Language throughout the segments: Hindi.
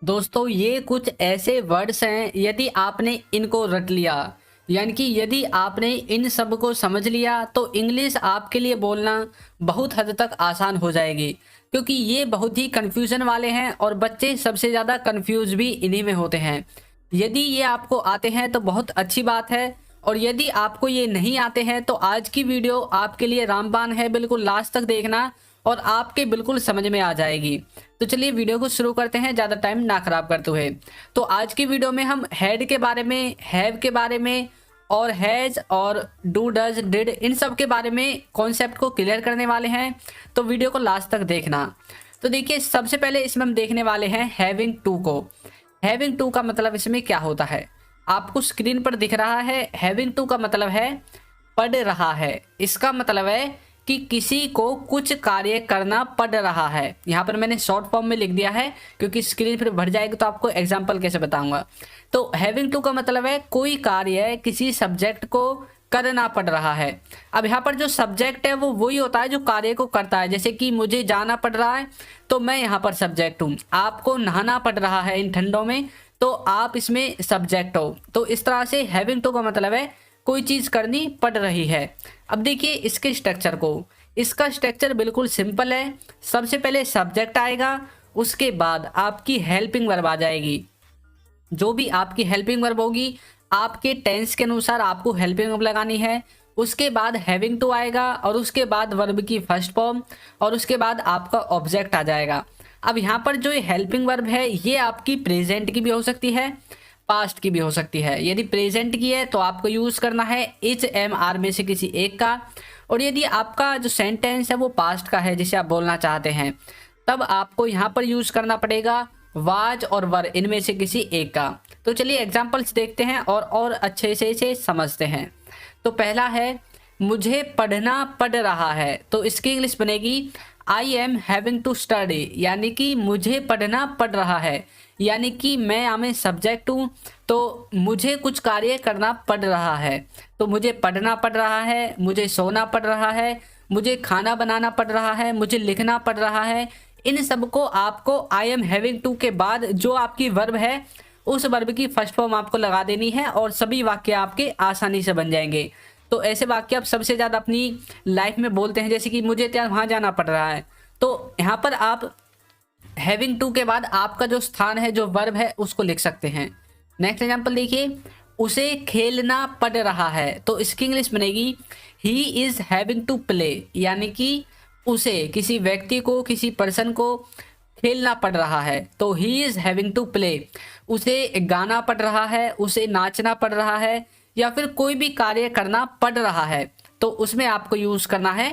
दोस्तों ये कुछ ऐसे वर्ड्स हैं, यदि आपने इनको रट लिया यानी कि यदि आपने इन सब को समझ लिया तो इंग्लिश आपके लिए बोलना बहुत हद तक आसान हो जाएगी। क्योंकि ये बहुत ही कन्फ्यूज़न वाले हैं और बच्चे सबसे ज़्यादा कन्फ्यूज भी इन्हीं में होते हैं। यदि ये आपको आते हैं तो बहुत अच्छी बात है, और यदि आपको ये नहीं आते हैं तो आज की वीडियो आपके लिए रामबाण है। बिल्कुल लास्ट तक देखना और आपके बिल्कुल समझ में आ जाएगी। तो चलिए वीडियो को शुरू करते हैं ज़्यादा टाइम ना खराब करते हुए। तो आज की वीडियो में हम हेड के बारे में, हैव के बारे में और हैज और डू डज डिड इन सब के बारे में कॉन्सेप्ट को क्लियर करने वाले हैं। तो वीडियो को लास्ट तक देखना। तो देखिए सबसे पहले इसमें हम देखने वाले हैं हैविंग टू को। हैविंग टू का मतलब इसमें क्या होता है, आपको स्क्रीन पर दिख रहा है। हैविंग टू का मतलब है पढ़ रहा है। इसका मतलब है कि किसी को कुछ कार्य करना पड़ रहा है। यहाँ पर मैंने शॉर्ट फॉर्म में लिख दिया है क्योंकि स्क्रीन फिर भर जाएगी तो आपको एग्जांपल कैसे बताऊंगा। तो हैविंग टू का मतलब है कोई कार्य किसी सब्जेक्ट को करना पड़ रहा है। अब यहाँ पर जो सब्जेक्ट है वो वही होता है जो कार्य को करता है। जैसे कि मुझे जाना पड़ रहा है तो मैं यहाँ पर सब्जेक्ट हूँ। आपको नहाना पड़ रहा है इन ठंडों में तो आप इसमें सब्जेक्ट हो। तो इस तरह से हैविंग टू का मतलब है कोई चीज़ करनी पड़ रही है। अब देखिए इसके स्ट्रक्चर को। इसका स्ट्रक्चर बिल्कुल सिंपल है। सबसे पहले सब्जेक्ट आएगा, उसके बाद आपकी हेल्पिंग वर्ब आ जाएगी। जो भी आपकी हेल्पिंग वर्ब होगी आपके टेंस के अनुसार आपको हेल्पिंग वर्ब लगानी है। उसके बाद हैविंग टू आएगा और उसके बाद वर्ब की फर्स्ट फॉर्म और उसके बाद आपका ऑब्जेक्ट आ जाएगा। अब यहाँ पर जो ये हेल्पिंग वर्ब है ये आपकी प्रेजेंट की भी हो सकती है, पास्ट की भी हो सकती है। यदि प्रेजेंट की है तो आपको यूज़ करना है एच एम आर में से किसी एक का, और यदि आपका जो सेंटेंस है वो पास्ट का है जिसे आप बोलना चाहते हैं तब आपको यहाँ पर यूज़ करना पड़ेगा वाज और वर इनमें से किसी एक का। तो चलिए एग्जांपल्स देखते हैं और अच्छे से इसे समझते हैं। तो पहला है मुझे पढ़ना पड़ रहा है, तो इसकी इंग्लिश बनेगी I am having to study, यानी कि मुझे पढ़ना पड़ रहा है। यानी कि मैं यहाँ में सब्जेक्ट हूँ तो मुझे कुछ कार्य करना पड़ रहा है। तो मुझे पढ़ना पड़ रहा है, मुझे सोना पड़ रहा है, मुझे खाना बनाना पड़ रहा है, मुझे लिखना पड़ रहा है। इन सब को आपको आई एम हैविंग टू के बाद जो आपकी वर्ब है उस वर्ब की फर्स्ट फॉर्म आपको लगा देनी है और सभी वाक्य आपके आसानी से बन जाएंगे। तो ऐसे वाक्य आप सबसे ज़्यादा अपनी लाइफ में बोलते हैं, जैसे कि मुझे त्यार वहाँ जाना पड़ रहा है। तो यहाँ पर आप हैविंग टू के बाद आपका जो स्थान है, जो वर्ब है, उसको लिख सकते हैं। नेक्स्ट एग्जांपल देखिए, उसे खेलना पड़ रहा है, तो इसकी इंग्लिश बनेगी he is having to play, यानी कि उसे, किसी व्यक्ति को, किसी पर्सन को खेलना पड़ रहा है तो he is having to play. उसे गाना पड़ रहा है, उसे नाचना पड़ रहा है, या फिर कोई भी कार्य करना पड़ रहा है तो उसमें आपको यूज करना है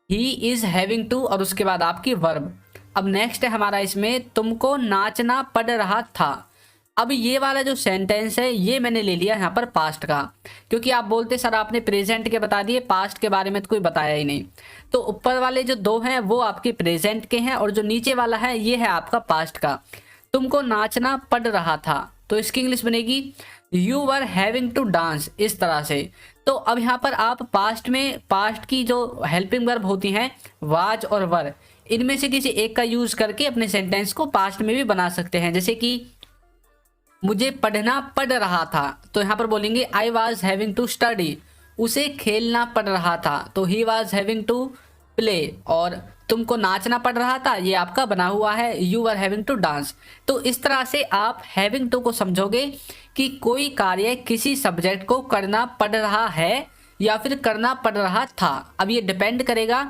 ही इज हैविंग टू और उसके बाद आपकी वर्ब। अब नेक्स्ट है हमारा इसमें तुमको नाचना पड़ रहा था। अब ये वाला जो सेंटेंस है ये मैंने ले लिया यहाँ पर पास्ट का, क्योंकि आप बोलते सर आपने प्रेजेंट के बता दिए, पास्ट के बारे में तो कोई बताया ही नहीं। तो ऊपर वाले जो दो हैं वो आपके प्रेजेंट के हैं और जो नीचे वाला है ये है आपका पास्ट का। तुमको नाचना पड़ रहा था तो इसकी इंग्लिश बनेगी you were having to dance, इस तरह से। तो अब यहाँ पर आप पास्ट में, पास्ट की जो हेल्पिंग वर्ब होती हैं वाज और वर, इनमें से किसी एक का यूज करके अपने सेंटेंस को पास्ट में भी बना सकते हैं। जैसे कि मुझे पढ़ना पड़ रहा था तो यहाँ पर बोलेंगे I was having to study. उसे खेलना पड़ रहा था तो he was having to play. और तुमको नाचना पड़ रहा था ये आपका बना हुआ है you are having to dance. तो इस तरह से आप हैविंग टू को समझोगे कि कोई कार्य किसी सब्जेक्ट को करना पड़ रहा है या फिर करना पड़ रहा था। अब ये डिपेंड करेगा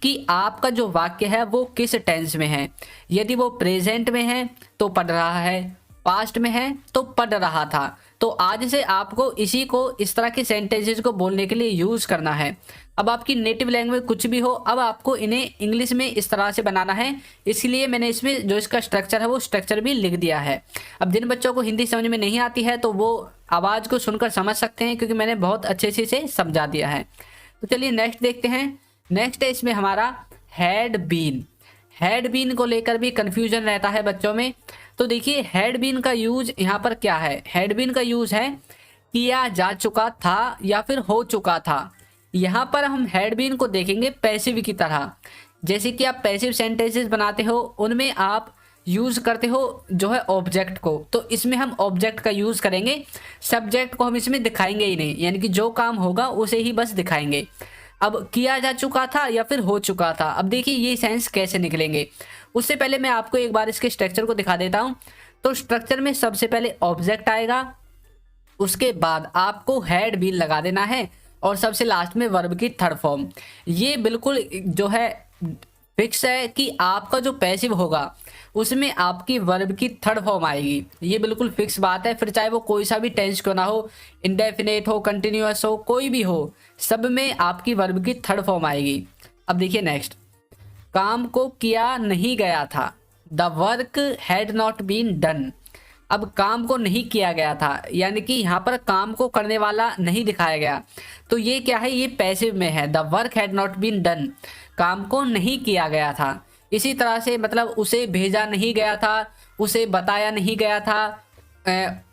कि आपका जो वाक्य है वो किस टेंस में है। यदि वो प्रेजेंट में है तो पढ़ रहा है, पास्ट में है तो पढ़ रहा था। तो आज से आपको इसी को, इस तरह के सेंटेंसेस को बोलने के लिए यूज करना है। अब आपकी नेटिव लैंग्वेज कुछ भी हो, अब आपको इन्हें इंग्लिश में इस तरह से बनाना है। इसलिए मैंने इसमें जो इसका स्ट्रक्चर है वो स्ट्रक्चर भी लिख दिया है। अब जिन बच्चों को हिंदी समझ में नहीं आती है तो वो आवाज़ को सुनकर समझ सकते हैं, क्योंकि मैंने बहुत अच्छे से इसे समझा दिया है। तो चलिए नेक्स्ट देखते हैं। नेक्स्ट है इसमें हमारा हैड बीन। हैड बीन को लेकर भी कंफ्यूजन रहता है बच्चों में। तो देखिए हैड बीन का यूज यहाँ पर क्या है। हैड बीन का यूज है किया जा चुका था या फिर हो चुका था। यहाँ पर हम हैड बीन को देखेंगे पैसिव की तरह। जैसे कि आप पैसिव सेंटेंसेस बनाते हो उनमें आप यूज करते हो जो है ऑब्जेक्ट को, तो इसमें हम ऑब्जेक्ट का यूज करेंगे, सब्जेक्ट को हम इसमें दिखाएंगे ही नहीं, यानी कि जो काम होगा उसे ही बस दिखाएंगे। अब किया जा चुका था या फिर हो चुका था, अब देखिए ये सेंस कैसे निकलेंगे। उससे पहले मैं आपको एक बार इसके स्ट्रक्चर को दिखा देता हूं। तो स्ट्रक्चर में सबसे पहले ऑब्जेक्ट आएगा, उसके बाद आपको हैड बीन लगा देना है, और सबसे लास्ट में वर्ब की थर्ड फॉर्म। ये बिल्कुल जो है फिक्स है कि आपका जो पैसिव होगा उसमें आपकी वर्ब की थर्ड फॉर्म आएगी, ये बिल्कुल फिक्स बात है। फिर चाहे वो कोई सा भी टेंस क्यों ना हो, इंडेफिनेट हो, कंटिन्यूअस हो, कोई भी हो, सब में आपकी वर्ब की थर्ड फॉर्म आएगी। अब देखिए नेक्स्ट, काम को किया नहीं गया था, the work had not been done. अब काम को नहीं किया गया था, यानी कि यहाँ पर काम को करने वाला नहीं दिखाया गया, तो ये क्या है, ये पैसिव में है। The work had not been done, काम को नहीं किया गया था। इसी तरह से मतलब उसे भेजा नहीं गया था, उसे बताया नहीं गया था,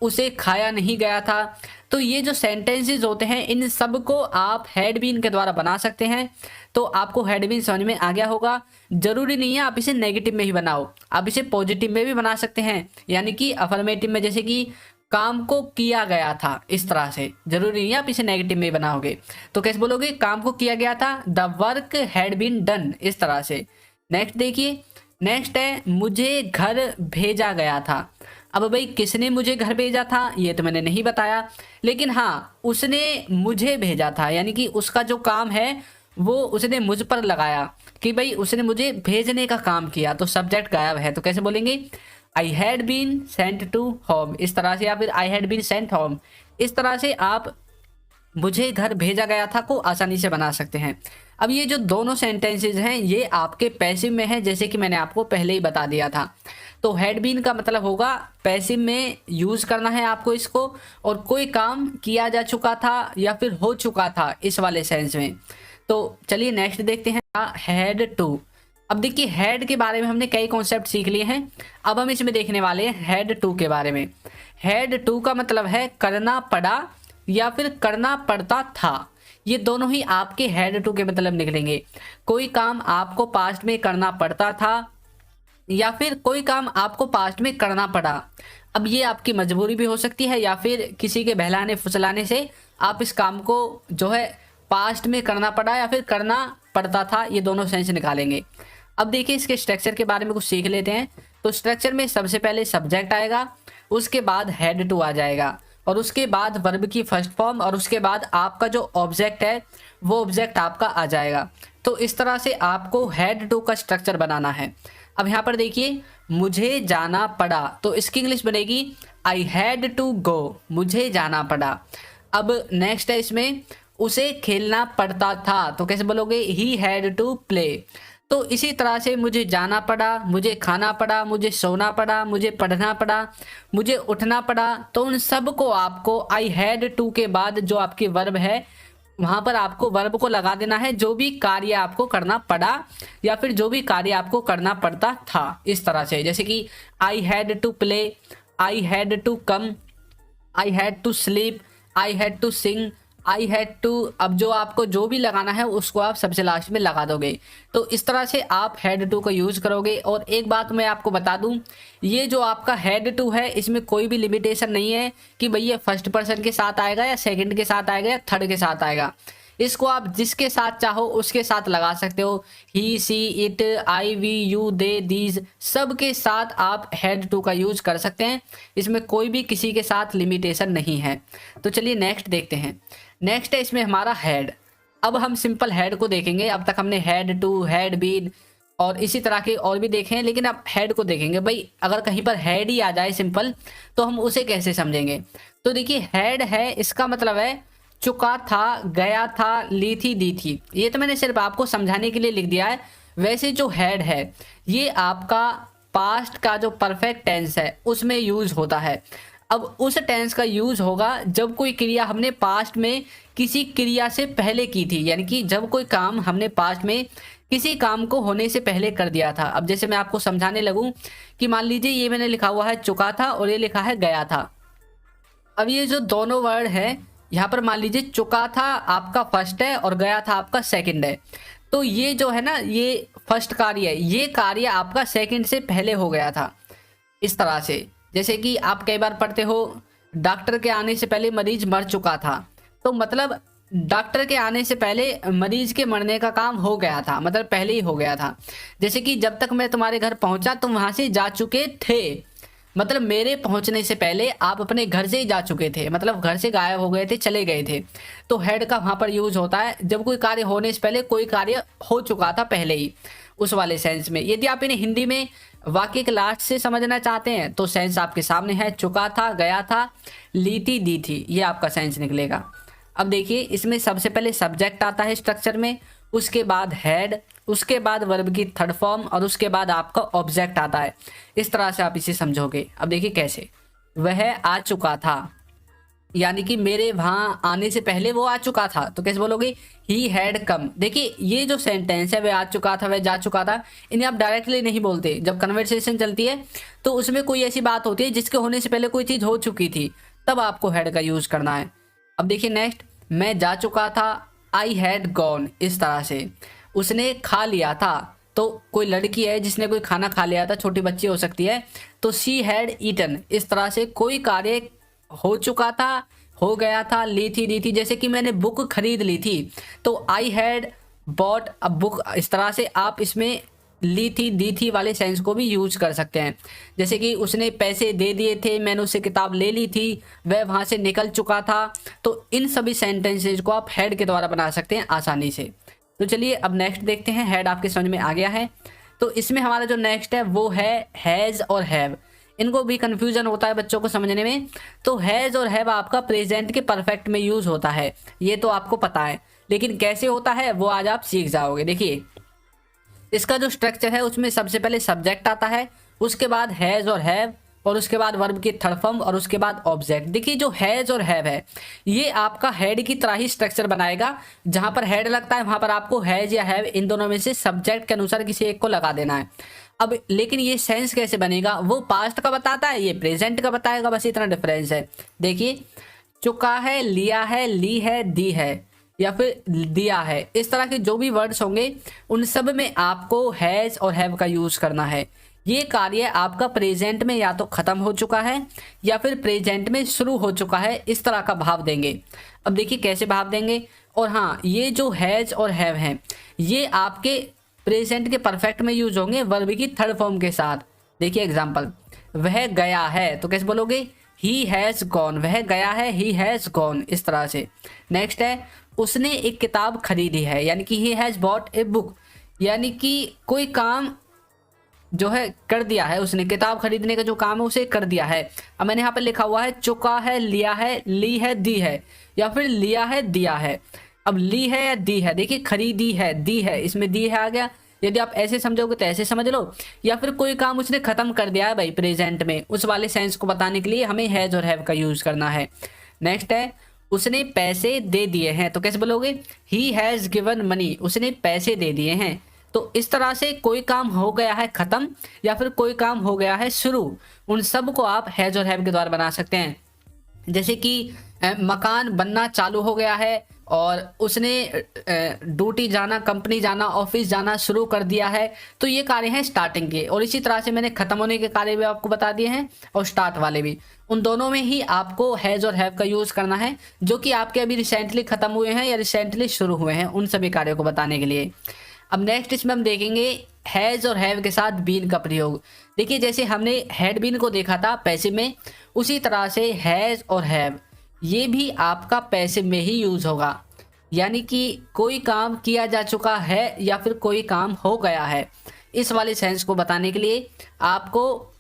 उसे खाया नहीं गया था। तो ये जो सेंटेंसेस होते हैं इन सब को आप हैड बीन के द्वारा बना सकते हैं। तो आपको हैड बीन समझ में आ गया होगा। जरूरी नहीं है आप इसे नेगेटिव में ही बनाओ, आप इसे पॉजिटिव में भी बना सकते हैं, यानी कि अफर्मेटिव में, जैसे कि काम को किया गया था, इस तरह से। जरूरी नहीं है आप इसे नेगेटिव में बनाओगे। तो कैसे बोलोगे, काम को किया गया था, the work had been done, इस तरह से। नेक्स्ट देखिए, नेक्स्ट है मुझे घर भेजा गया था। अब भाई किसने मुझे घर भेजा था ये तो मैंने नहीं बताया, लेकिन हाँ उसने मुझे भेजा था, यानी कि उसका जो काम है वो उसने मुझ पर लगाया कि भाई उसने मुझे भेजने का काम किया, तो सब्जेक्ट गायब है। तो कैसे बोलेंगे, I had been sent to home, इस तरह से, या फिर I had been sent home. इस तरह से आप मुझे घर भेजा गया था को आसानी से बना सकते हैं। अब ये जो दोनों सेंटेंसेस हैं ये आपके पैसिव में है, जैसे कि मैंने आपको पहले ही बता दिया था। तो हैड बीन का मतलब होगा पैसिव में यूज करना है आपको इसको, और कोई काम किया जा चुका था या फिर हो चुका था, इस वाले सेंस में। तो चलिए नेक्स्ट देखते हैं, हैड टू। अब देखिए हैड के बारे में हमने कई कॉन्सेप्ट सीख लिए हैं, अब हम इसमें देखने वाले हैं हैड टू के बारे में। हैड टू का मतलब है करना पड़ा या फिर करना पड़ता था, ये दोनों ही आपके हैड टू के मतलब निकलेंगे। कोई काम आपको पास्ट में करना पड़ता था या फिर कोई काम आपको पास्ट में करना पड़ा। अब ये आपकी मजबूरी भी हो सकती है या फिर किसी के बहलाने फुसलाने से आप इस काम को जो है पास्ट में करना पड़ा या फिर करना पड़ता था, ये दोनों सेंस निकालेंगे। अब देखिए इसके स्ट्रक्चर के बारे में कुछ सीख लेते हैं। तो स्ट्रक्चर में सबसे पहले सब्जेक्ट आएगा, उसके बाद हैड टू आ जाएगा, और उसके बाद वर्ब की फर्स्ट फॉर्म, और उसके बाद आपका जो ऑब्जेक्ट है वो ऑब्जेक्ट आपका आ जाएगा। तो इस तरह से आपको हैड टू का स्ट्रक्चर बनाना है। अब यहाँ पर देखिए मुझे जाना पड़ा, तो इसकी इंग्लिश बनेगी आई हैड टू गो, मुझे जाना पड़ा। अब नेक्स्ट है इसमें उसे खेलना पड़ता था, तो कैसे बोलोगे, ही हैड टू प्ले। तो इसी तरह से मुझे जाना पड़ा, मुझे खाना पड़ा, मुझे सोना पड़ा, मुझे पढ़ना पड़ा, मुझे उठना पड़ा, तो उन सब को आपको आई हैड टू के बाद जो आपकी वर्ब है वहां पर आपको वर्ब को लगा देना है, जो भी कार्य आपको करना पड़ा या फिर जो भी कार्य आपको करना पड़ता था। इस तरह से, जैसे कि I had to play, I had to come, I had to sleep, I had to sing, I had to. अब जो आपको जो भी लगाना है उसको आप सबसे लास्ट में लगा दोगे। तो इस तरह से आप हैड टू का यूज करोगे। और एक बात मैं आपको बता दूं, ये जो आपका हैड टू है इसमें कोई भी लिमिटेशन नहीं है कि भाई ये फर्स्ट पर्सन के साथ आएगा या सेकंड के साथ आएगा या थर्ड के साथ आएगा। इसको आप जिसके साथ चाहो उसके साथ लगा सकते हो। He, she, it, I, we, you, they, these, सब के साथ आप हैड टू का यूज कर सकते हैं। इसमें कोई भी किसी के साथ लिमिटेशन नहीं है। तो चलिए नेक्स्ट देखते हैं। नेक्स्ट है इसमें हमारा हैड। अब हम सिंपल हैड को देखेंगे। अब तक हमने हैड टू, हैड बीन और इसी तरह के और भी देखे हैं, लेकिन अब हैड को देखेंगे। भाई अगर कहीं पर हैड ही आ जाए सिंपल तो हम उसे कैसे समझेंगे। तो देखिए हैड है, इसका मतलब है चुका था, गया था, ली थी, दी थी। ये तो मैंने सिर्फ आपको समझाने के लिए लिख दिया है। वैसे जो हैड है ये आपका पास्ट का जो परफेक्ट टेंस है उसमें यूज होता है। अब उस टेंस का यूज होगा जब कोई क्रिया हमने पास्ट में किसी क्रिया से पहले की थी, यानी कि जब कोई काम हमने पास्ट में किसी काम को होने से पहले कर दिया था। अब जैसे मैं आपको समझाने लगूं कि मान लीजिए ये मैंने लिखा हुआ है चुका था और ये लिखा है गया था। अब ये जो दोनों वर्ड है यहाँ पर मान लीजिए चुका था आपका फर्स्ट है और गया था आपका सेकंड है। तो ये जो है ना, ये फर्स्ट कार्य है, ये कार्य आपका सेकंड से पहले हो गया था। इस तरह से जैसे कि आप कई बार पढ़ते हो, डॉक्टर के आने से पहले मरीज मर चुका था, तो मतलब डॉक्टर के आने से पहले मरीज के मरने का काम हो गया था, मतलब पहले ही हो गया था। जैसे कि जब तक मैं तुम्हारे घर पहुंचा तुम वहां से जा चुके थे, मतलब मेरे पहुंचने से पहले आप अपने घर से ही जा चुके थे, मतलब घर से गायब हो गए थे, चले गए थे। तो हेड का वहां पर यूज होता है जब कोई कार्य होने से पहले कोई कार्य हो चुका था पहले ही, उस वाले सेंस में। यदि आप इन्हें हिंदी में वाक्य के लास्ट से समझना चाहते हैं तो सेंस आपके सामने है, चुका था, गया था, ली थी, दी थी, ये आपका सेंस निकलेगा। अब देखिए इसमें सबसे पहले सब्जेक्ट आता है स्ट्रक्चर में, उसके बाद हेड, उसके बाद वर्ब की थर्ड फॉर्म और उसके बाद आपका ऑब्जेक्ट आता है। इस तरह से आप इसे समझोगे। अब देखिए कैसे, वह आ चुका था, यानी कि मेरे वहां आने से पहले वो आ चुका था, तो कैसे बोलोगे, ही हैड कम। देखिए ये जो सेंटेंस है, वह आ चुका था, वह जा चुका था, इन्हें आप डायरेक्टली नहीं बोलते। जब कन्वर्सेशन चलती है तो उसमें कोई ऐसी बात होती है जिसके होने से पहले कोई चीज हो चुकी थी, तब आपको हैड का यूज करना है। अब देखिए नेक्स्ट, मैं जा चुका था, आई हैड गॉन। इस तरह से उसने खा लिया था, तो कोई लड़की है जिसने कोई खाना खा लिया था, छोटी बच्ची हो सकती है, तो शी हैड ईटन। इस तरह से कोई कार्य हो चुका था, हो गया था, ली थी, दी थी। जैसे कि मैंने बुक खरीद ली थी, तो I had bought a book. इस तरह से आप इसमें ली थी, दी थी वाले सेंस को भी यूज कर सकते हैं। जैसे कि उसने पैसे दे दिए थे, मैंने उससे किताब ले ली थी, वह वहां से निकल चुका था। तो इन सभी सेंटेंसेज को आप हैड के द्वारा बना सकते हैं आसानी से। तो चलिए अब नेक्स्ट देखते हैं। हैड आपके समझ में आ गया है, तो इसमें हमारा जो नेक्स्ट है वो है हैज़ और हैव। इनको भी कंफ्यूजन होता है बच्चों को समझने में। तो हैज़ और हैव आपका प्रेजेंट के परफेक्ट में यूज होता है, ये तो आपको पता है, लेकिन कैसे होता है वो आज आप सीख जाओगे। देखिए इसका जो स्ट्रक्चर है उसमें सबसे पहले सब्जेक्ट आता है, उसके बाद हैज़ और हैव, और उसके बाद वर्ब की थर्ड फॉर्म, और उसके बाद ऑब्जेक्ट। देखिए जो हैज़ और हैव है ये आपका हेड की तरह ही स्ट्रक्चर बनाएगा। जहां पर हेड लगता है वहां पर आपको हैज़ या हैव इन दोनों में से सब्जेक्ट के अनुसार किसी एक को लगा देना है। अब लेकिन ये सेंस कैसे बनेगा, वो पास्ट का बताता है, ये प्रेजेंट का बताएगा, बस इतना डिफरेंस है। देखिए चुका है, लिया है, ली है, दी है, या फिर दिया है, इस तरह के जो भी वर्ड्स होंगे उन सब में आपको हैज और हैव का यूज करना है। ये कार्य आपका प्रेजेंट में या तो खत्म हो चुका है या फिर प्रेजेंट में शुरू हो चुका है, इस तरह का भाव देंगे। अब देखिए कैसे भाव देंगे। और हाँ, ये जो हैज और हैव हैं ये आपके प्रेजेंट के परफेक्ट में यूज होंगे वर्ब की थर्ड फॉर्म के साथ। देखिए एग्जांपल, वह गया है, तो कैसे बोलोगे, ही हैज गॉन। वह गया है, ही हैज गॉन, इस तरह से। नेक्स्ट है, उसने एक किताब खरीदी है, यानी कि he has bot a book, यानी कि कोई काम जो है कर दिया है उसने, किताब खरीदने का जो काम है उसे कर दिया है। अब मैंने यहाँ पर लिखा हुआ है चुका है, लिया है, ली है, दी है, या फिर लिया है, दिया है। अब ली है या दी है, देखिए खरीदी है, दी है, इसमें दी है आ गया। यदि आप ऐसे समझोगे तो ऐसे समझ लो, या फिर कोई काम उसने खत्म कर दिया है भाई प्रेजेंट में, उस वाले सेंस को बताने के लिए हमें हैज और हैव का यूज करना है। नेक्स्ट है, उसने पैसे दे दिए हैं, तो कैसे बोलोगे, ही हैज गिवन मनी, उसने पैसे दे दिए हैं। तो इस तरह से कोई काम हो गया है खत्म या फिर कोई काम हो गया है शुरू, उन सब को आप हैज और हैव के द्वारा बना सकते हैं। जैसे कि मकान बनना चालू हो गया है और उसने ड्यूटी जाना, कंपनी जाना, ऑफिस जाना शुरू कर दिया है, तो ये कार्य हैं स्टार्टिंग के। और इसी तरह से मैंने खत्म होने के कार्य भी आपको बता दिए हैं और स्टार्ट वाले भी। उन दोनों में ही आपको हैज और हैव का यूज करना है, जो कि आपके अभी रिसेंटली खत्म हुए हैं या रिसेंटली शुरू हुए हैं, उन सभी कार्यों को बताने के लिए। अब नेक्स्ट इसमें हम देखेंगे हैज और हैव के साथ बीन का प्रयोग। देखिए जैसे हमने हैड बीन को देखा था पैसिव में, उसी तरह से हैज और हैव ये भी आपका पैसिव में ही यूज होगा, यानी कि कोई काम किया जा चुका है या फिर कोई काम हो गया है। इस वाले सेंस को बताने के लिए आपको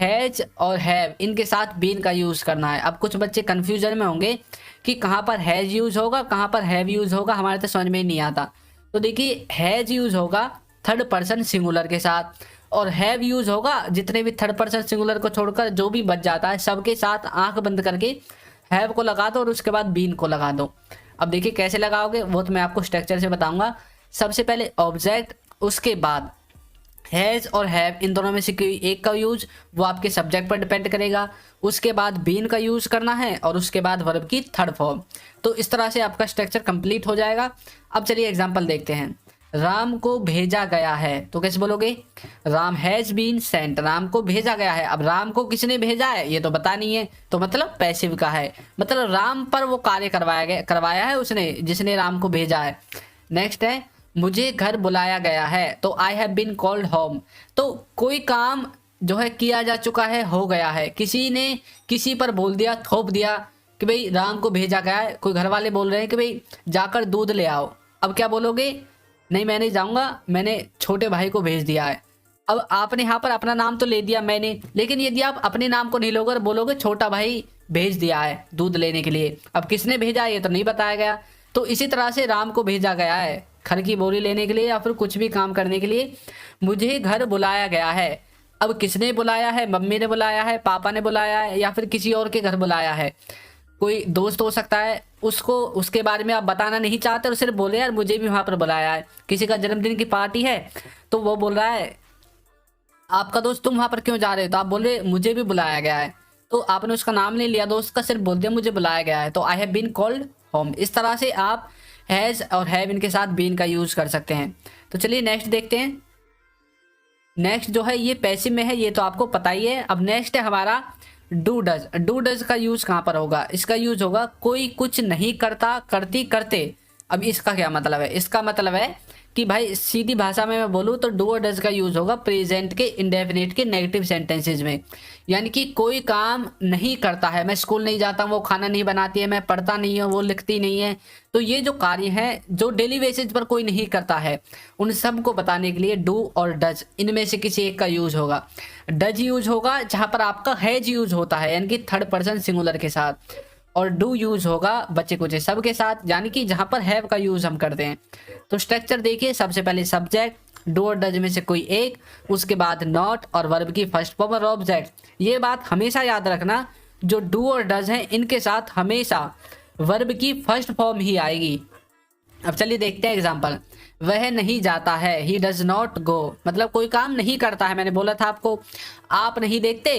हैज और हैव इनके साथ बीन का यूज करना है। अब कुछ बच्चे कंफ्यूजन में होंगे कि कहाँ पर हैज यूज होगा, कहाँ पर हैव यूज होगा, हमारे तो समझ में ही नहीं आता। तो देखिए हैज यूज होगा थर्ड पर्सन सिंगुलर के साथ, और हैव यूज होगा जितने भी थर्ड पर्सन सिंगुलर को छोड़कर जो भी बच जाता है सबके साथ आंख बंद करके हैव को लगा दो और उसके बाद बीन को लगा दो। अब देखिए कैसे लगाओगे वो तो मैं आपको स्ट्रक्चर से बताऊंगा। सबसे पहले ऑब्जेक्ट, उसके बाद हैज और हैव, इन दोनों में से कोई एक का यूज वो आपके सब्जेक्ट पर डिपेंड करेगा। उसके बाद बीन का यूज करना है और उसके बाद वर्ब की थर्ड फॉर्म। तो इस तरह से आपका स्ट्रक्चर कंप्लीट हो जाएगा। अब चलिए एग्जांपल देखते हैं। राम को भेजा गया है, तो कैसे बोलोगे? Ram has been sent, Ram को भेजा गया है। अब राम को किसने भेजा है ये तो पता नहीं है, तो मतलब पैसिव का है, मतलब राम पर वो कार्य करवाया है उसने, जिसने राम को भेजा है। नेक्स्ट है मुझे घर बुलाया गया है, तो I have been called home. तो कोई काम जो है किया जा चुका है, हो गया है, किसी ने किसी पर बोल दिया, थोप दिया कि भाई राम को भेजा गया है। कोई घर वाले बोल रहे हैं कि भाई जाकर दूध ले आओ, अब क्या बोलोगे? नहीं मैं नहीं जाऊंगा, मैंने छोटे भाई को भेज दिया है। अब आपने यहाँ पर अपना नाम तो ले दिया मैंने, लेकिन यदि आप अपने नाम को नहीं लोगे और बोलोगे छोटा भाई भेज दिया है दूध लेने के लिए, अब किसने भेजा है ये तो नहीं बताया गया। तो इसी तरह से राम को भेजा गया है खर की बोरी लेने के लिए या फिर कुछ भी काम करने के लिए। मुझे घर बुलाया गया है, अब किसने बुलाया है? मम्मी ने बुलाया है, पापा ने बुलाया है, या फिर किसी और के घर बुलाया है। कोई दोस्त हो सकता है, उसको उसके बारे में आप बताना नहीं चाहते और सिर्फ बोले यार मुझे भी वहां पर बुलाया है। किसी का जन्मदिन की पार्टी है तो वो बोल रहा है आपका दोस्त तुम वहां पर क्यों जा रहे हो, तो आप बोल रहे मुझे भी बुलाया गया है। तो आपने उसका नाम नहीं लिया दोस्त का, सिर्फ बोल दिया मुझे बुलाया गया है, तो I have been called home. इस तरह से आप हैज और हैव इनके साथ बीन का यूज कर सकते हैं। तो चलिए नेक्स्ट देखते हैं। नेक्स्ट जो है ये पैसिव में है, ये तो आपको पता ही है। अब नेक्स्ट है हमारा डू डज। डू डज का यूज कहाँ पर होगा? इसका यूज होगा कोई कुछ नहीं करता, करती, करते। अब इसका क्या मतलब है? इसका मतलब है कि भाई सीधी भाषा में मैं बोलूँ तो डू और डज का यूज होगा प्रेजेंट के इंडेफिनिट के नेगेटिव सेंटेंसेज में। यानी कि कोई काम नहीं करता है, मैं स्कूल नहीं जाता हूँ, वो खाना नहीं बनाती है, मैं पढ़ता नहीं हूँ, वो लिखती नहीं है। तो ये जो कार्य है जो डेली बेसिस पर कोई नहीं करता है, उन सब को बताने के लिए डू और डज इनमें से किसी एक का यूज होगा। डज यूज होगा जहां पर आपका हैज यूज होता है, यानी कि थर्ड पर्सन सिंगुलर के साथ, और डू यूज होगा बच्चे कुछ सब के साथ, यानी कि जहां पर हैव का यूज हम करते हैं। तो स्ट्रक्चर देखिए, सबसे पहले सब्जेक्ट, डू और डज में से कोई एक, उसके बाद नॉट और वर्ब की फर्स्ट फॉर्म और ऑब्जेक्ट। ये बात हमेशा याद रखना, जो डू और डज हैं इनके साथ हमेशा वर्ब की फर्स्ट फॉर्म ही आएगी। अब चलिए देखते हैं एग्जाम्पल। वह नहीं जाता है, ही डज नॉट गो, मतलब कोई काम नहीं करता है। मैंने बोला था आपको आप नहीं देखते,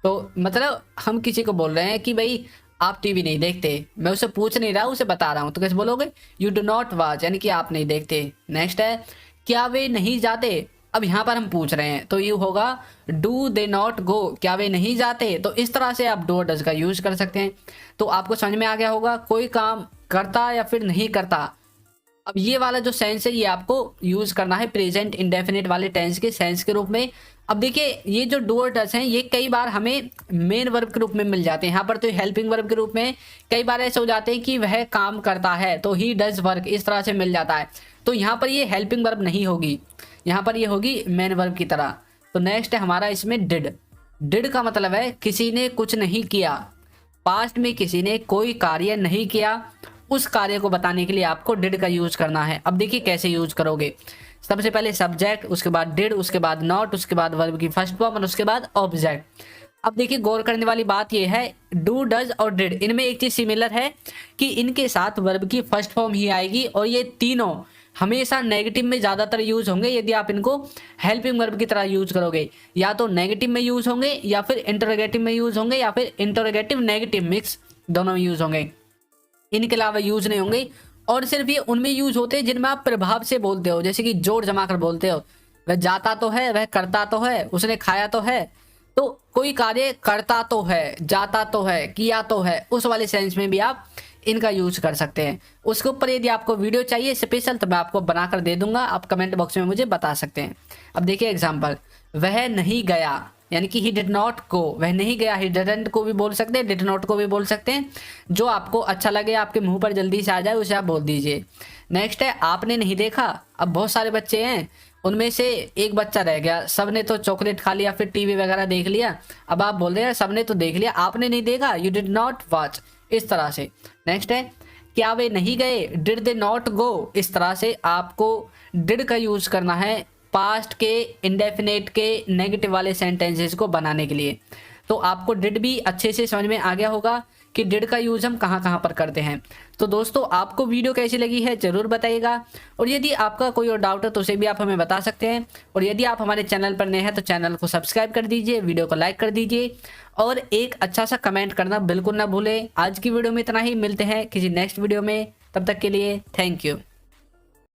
तो मतलब हम किसी को बोल रहे हैं कि भाई आप टीवी नहीं देखते, मैं उसे पूछ नहीं रहा, उसे बता रहा हूं, तो कैसे बोलोगे? यू डू नॉट वॉच, यानी कि आप नहीं देखते। नेक्स्ट है क्या वे नहीं जाते। अब यहाँ पर हम पूछ रहे हैं तो यू होगा डू दे नॉट गो, क्या वे नहीं जाते। तो इस तरह से आप डू और डज का यूज कर सकते हैं। तो आपको समझ में आ गया होगा, कोई काम करता या फिर नहीं करता। अब ये वाला जो सेंस है ये आपको यूज करना है प्रेजेंट इंडेफिनिट वाले टेंस के सेंस के रूप में। अब देखिए ये जो डू और डज हैं ये कई बार हमें मेन वर्ब के रूप में मिल जाते हैं, यहाँ पर तो हेल्पिंग वर्ब के रूप में। कई बार ऐसे हो जाते हैं कि वह काम करता है तो ही डज वर्क, इस तरह से मिल जाता है। तो यहाँ पर ये हेल्पिंग वर्ब नहीं होगी, यहाँ पर ये होगी मेन वर्ब की तरह। तो नेक्स्ट है हमारा इसमें डिड। डिड का मतलब है किसी ने कुछ नहीं किया, पास्ट में किसी ने कोई कार्य नहीं किया, उस कार्य को बताने के लिए आपको डिड का यूज करना है। अब देखिए कैसे यूज करोगे। सबसे पहले सब्जेक्ट, उसके बाद डिड, उसके बाद नॉट, उसके बाद वर्ब की फर्स्ट फॉर्म और उसके बाद ऑब्जेक्ट। अब देखिए गौर करने वाली बात यह है डू डज और डिड इनमें एक चीज सिमिलर है कि इनके साथ वर्ब की फर्स्ट फॉर्म ही आएगी, और ये तीनों हमेशा नेगेटिव में ज्यादातर यूज होंगे। यदि आप इनको हेल्पिंग वर्ब की तरह यूज करोगे, या तो नेगेटिव में यूज होंगे या फिर इंटरोगेटिव में यूज होंगे या फिर इंटरोगेटिव नेगेटिव मिक्स दोनों में यूज होंगे, इनके अलावा यूज नहीं होंगे। और सिर्फ ये उनमें यूज होते हैं जिनमें आप प्रभाव से बोलते हो, जैसे कि जोड़ जमा कर बोलते हो। वह जाता तो है, वह करता तो है, उसने खाया तो है। तो कोई कार्य करता तो है, जाता तो है, किया तो है, उस वाले सेंस में भी आप इनका यूज कर सकते हैं। उसके ऊपर यदि आपको वीडियो चाहिए स्पेशल तो मैं आपको बनाकर दे दूंगा, आप कमेंट बॉक्स में मुझे बता सकते हैं। अब देखिए एग्जाम्पल, वह नहीं गया, यानी कि ही डिड नॉट गो, वह नहीं गया। ही डिडंट को भी बोल सकते हैं, डिड नॉट को भी बोल सकते हैं, जो आपको अच्छा लगे, आपके मुंह पर जल्दी से आ जाए उसे आप बोल दीजिए। नेक्स्ट है आपने नहीं देखा। अब बहुत सारे बच्चे हैं, उनमें से एक बच्चा रह गया, सबने तो चॉकलेट खा लिया, फिर टीवी वगैरह देख लिया। अब आप बोल रहे हैं सबने तो देख लिया, आपने नहीं देखा, यू डिड नॉट वॉच, इस तरह से। नेक्स्ट है क्या वे नहीं गए, डिड दे नॉट गो। इस तरह से आपको डिड का यूज करना है पास्ट के इंडेफिनेट के नेगेटिव वाले सेंटेंसेस को बनाने के लिए। तो आपको डिड भी अच्छे से समझ में आ गया होगा कि डिड का यूज हम कहाँ कहाँ पर करते हैं। तो दोस्तों आपको वीडियो कैसी लगी है जरूर बताइएगा, और यदि आपका कोई और डाउट है तो उसे भी आप हमें बता सकते हैं। और यदि आप हमारे चैनल पर नए हैं तो चैनल को सब्सक्राइब कर दीजिए, वीडियो को लाइक कर दीजिए, और एक अच्छा सा कमेंट करना बिल्कुल ना भूलें। आज की वीडियो में इतना ही, मिलते हैं किसी नेक्स्ट वीडियो में, तब तक के लिए थैंक यू।